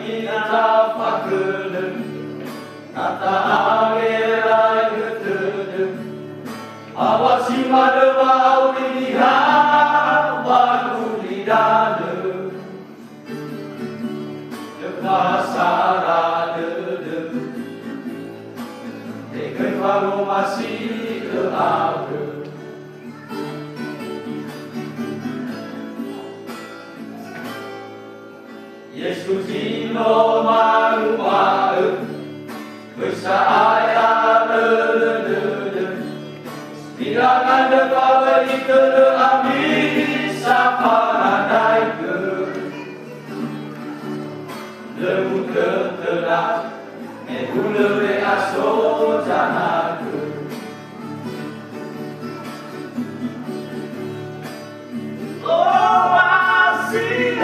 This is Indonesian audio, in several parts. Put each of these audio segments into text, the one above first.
kita fakir kata agerai ketedem awasi mada bau dilihat baru didada pasara dedem dengan baru masih ada Yesus ino maru maru bersaya dedem bilangan depawai kede abis sapa nadai ke lemu ketelah nebule be aso janaku oh masih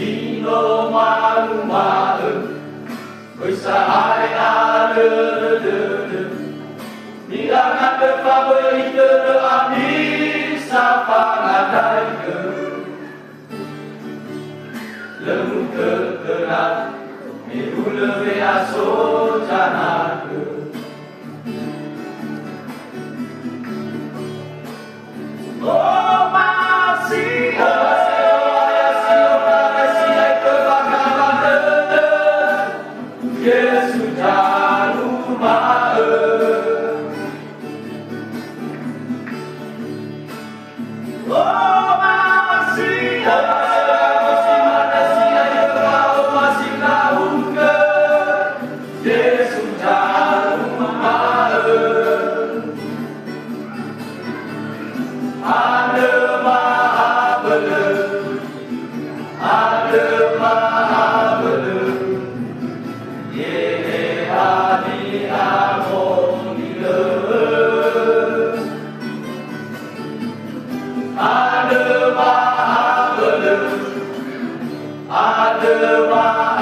Jino malu malu, bisa hari ada dede. Bilangan depawai kede abis sapa nadai ke. Lemu ketelah, miru lebe aso janaku. Oh masih Yesus jangan maaf. Oh masih masih tahu ke Yesus jangan maaf. Ada maaf ada maaf ada maaf